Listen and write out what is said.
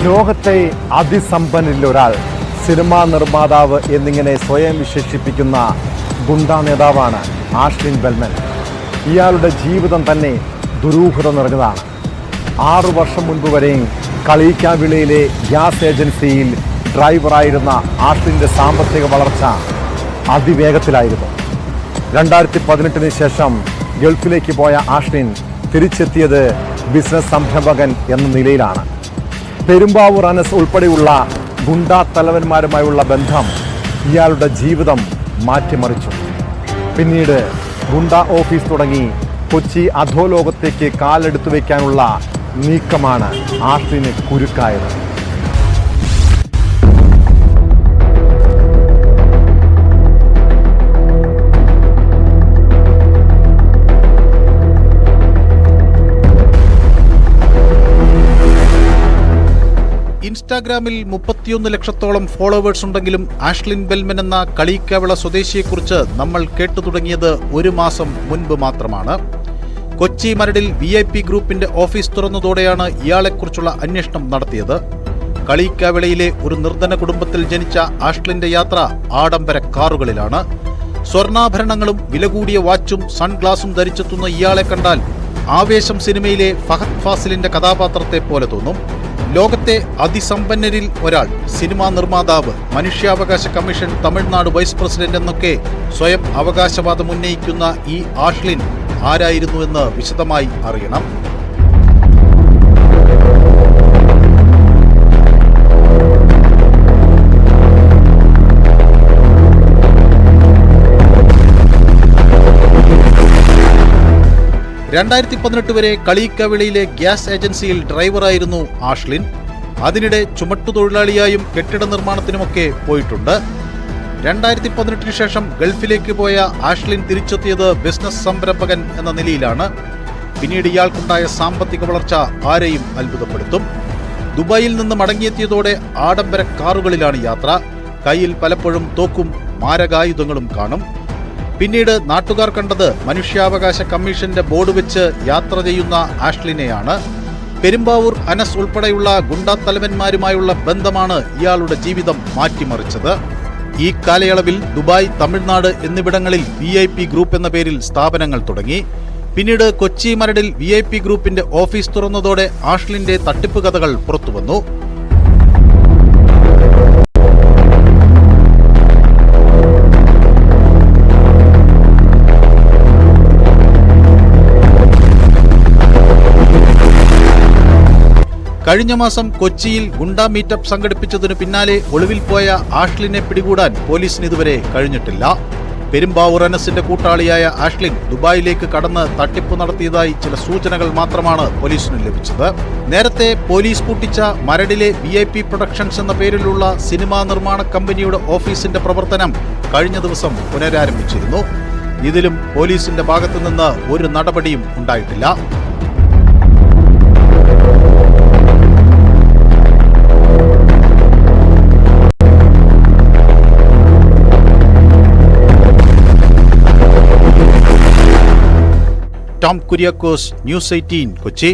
ലോകത്തെ അതിസമ്പന്നരിൽ ഒരാൾ, സിനിമാ നിർമ്മാതാവ് എന്നിങ്ങനെ സ്വയം വിശേഷിപ്പിക്കുന്ന ഗുണ്ടാ നേതാവാണ് ആഷ്ലിൻ ബെൽമൻ. ഇയാളുടെ ജീവിതം തന്നെ ദുരൂഹത നിറഞ്ഞതാണ്. 6 വർഷം മുൻപ് വരെയും കളിയിക്കാവിളയിലെ ഗ്യാസ് ഏജൻസിയിൽ ഡ്രൈവറായിരുന്ന ആഷ്ലിൻ്റെ സാമ്പത്തിക വളർച്ച അതിവേഗത്തിലായിരുന്നു. 2018 ശേഷം ഗൾഫിലേക്ക് പോയ ആഷ്ലിൻ തിരിച്ചെത്തിയത് ബിസിനസ് സംരംഭകൻ എന്ന നിലയിലാണ്. പെരുമ്പാവൂർ അനസ് ഉൾപ്പെടെയുള്ള ഗുണ്ടാ തലവന്മാരുമായുള്ള ബന്ധം ഇയാളുടെ ജീവിതം മാറ്റിമറിച്ചു. പിന്നീട് ഗുണ്ടാ ഓഫീസ് തുടങ്ങി കൊച്ചി അധോലോകത്തേക്ക് കാലെടുത്തു വയ്ക്കാനുള്ള നീക്കമാണ് ആഷ്ലിന് കുരുക്കായത്. ഇൻസ്റ്റാഗ്രാമിൽ 31 ലക്ഷത്തോളം ഫോളോവേഴ്സ് ഉണ്ടെങ്കിലും ആഷ്ലിൻ ബെൽമൻ എന്ന കളിയിക്കാവിള സ്വദേശിയെക്കുറിച്ച് നമ്മൾ കേട്ടു തുടങ്ങിയത് 1 മാസം മുൻപ് മാത്രമാണ്. കൊച്ചി മരടിൽ VIP ഗ്രൂപ്പിന്റെ ഓഫീസ് തുറന്നതോടെയാണ് ഇയാളെക്കുറിച്ചുള്ള അന്വേഷണം നടത്തിയത്. കളിയിക്കാവിളയിലെ ഒരു നിർധന കുടുംബത്തിൽ ജനിച്ച ആഷ്ലിന്റെ യാത്ര ആഡംബര കാറുകളിലാണ്. സ്വർണ്ണാഭരണങ്ങളും വില കൂടിയ വാച്ചും സൺഗ്ലാസും ധരിച്ചെത്തുന്ന ഇയാളെ കണ്ടാൽ ആവേശം സിനിമയിലെ ഫഹദ് ഫാസിലിന്റെ കഥാപാത്രത്തെ പോലെ തോന്നും. ലോകത്തെ അതിസമ്പന്നരിൽ ഒരാൾ, സിനിമാ നിർമ്മാതാവ്, മനുഷ്യാവകാശ കമ്മീഷൻ തമിഴ്നാട് വൈസ് പ്രസിഡന്റ് എന്നൊക്കെ സ്വയം അവകാശവാദം ഉന്നയിക്കുന്ന ഈ ആഷ്ലിൻ ആരായിരുന്നുവെന്ന് വിശദമായി അറിയണം. വരെ കളിയിക്കാവിളയിലെ ഗ്യാസ് ഏജൻസിയിൽ ഡ്രൈവറായിരുന്നു ആഷ്ലിൻ. അതിനിടെ ചുമട്ടുതൊഴിലാളിയായും കെട്ടിട നിർമ്മാണത്തിനുമൊക്കെ പോയിട്ടുണ്ട്. 2018 ശേഷം ഗൾഫിലേക്ക് പോയ ആഷ്ലിൻ തിരിച്ചെത്തിയത് ബിസിനസ് സംരംഭകൻ എന്ന നിലയിലാണ്. പിന്നീട് ഇയാൾക്കുണ്ടായ സാമ്പത്തിക വളർച്ച ആരെയും അത്ഭുതപ്പെടുത്തും. ദുബായിൽ നിന്ന് മടങ്ങിയെത്തിയതോടെ ആഡംബര കാറുകളിലാണ് യാത്ര. കയ്യിൽ പലപ്പോഴും തോക്കും മാരകായുധങ്ങളും കാണും. പിന്നീട് നാട്ടുകാർ കണ്ടത് മനുഷ്യാവകാശ കമ്മീഷന്റെ ബോർഡ് വെച്ച് യാത്ര ചെയ്യുന്ന ആഷ്ലിനെയാണ്. പെരുമ്പാവൂർ അനസ് ഉൾപ്പെടെയുള്ള ഗുണ്ടാ തലവന്മാരുമായുള്ള ബന്ധമാണ് ഇയാളുടെ ജീവിതം മാറ്റിമറിച്ചത്. ഈ കാലയളവിൽ ദുബായ്, തമിഴ്നാട് എന്നിവിടങ്ങളിൽ VIP ഗ്രൂപ്പ് എന്ന പേരിൽ സ്ഥാപനങ്ങൾ തുടങ്ങി. പിന്നീട് കൊച്ചി മരടിൽ VIP ഗ്രൂപ്പിന്റെ ഓഫീസ് തുറന്നതോടെ ആഷ്ലിന്റെ തട്ടിപ്പ് കഥകൾ പുറത്തുവന്നു. കഴിഞ്ഞ മാസം കൊച്ചിയിൽ ഗുണ്ടാ മീറ്റപ്പ് സംഘടിപ്പിച്ചതിനു പിന്നാലെ ഒളിവിൽ പോയ ആഷ്ലിനെ പിടികൂടാൻ പോലീസിന് ഇതുവരെ കഴിഞ്ഞിട്ടില്ല. പെരുമ്പാവൂർ അനസിന്റെ കൂട്ടാളിയായ ആഷ്ലിൻ ദുബായിലേക്ക് കടന്ന് തട്ടിപ്പ് നടത്തിയതായി ചില സൂചനകൾ മാത്രമാണ് പോലീസിന് ലഭിച്ചത്. നേരത്തെ പോലീസ് പൂട്ടിച്ച മരടിലെ VIP പ്രൊഡക്ഷൻസ് എന്ന പേരിലുള്ള സിനിമാ നിർമ്മാണ കമ്പനിയുടെ ഓഫീസിന്റെ പ്രവർത്തനം കഴിഞ്ഞ ദിവസം പുനരാരംഭിച്ചിരുന്നു. ഇതിലും പോലീസിന്റെ ഭാഗത്തുനിന്ന് ഒരു നടപടിയും ഉണ്ടായിട്ടില്ല. Tom Kuriakose, news 18 Kochi.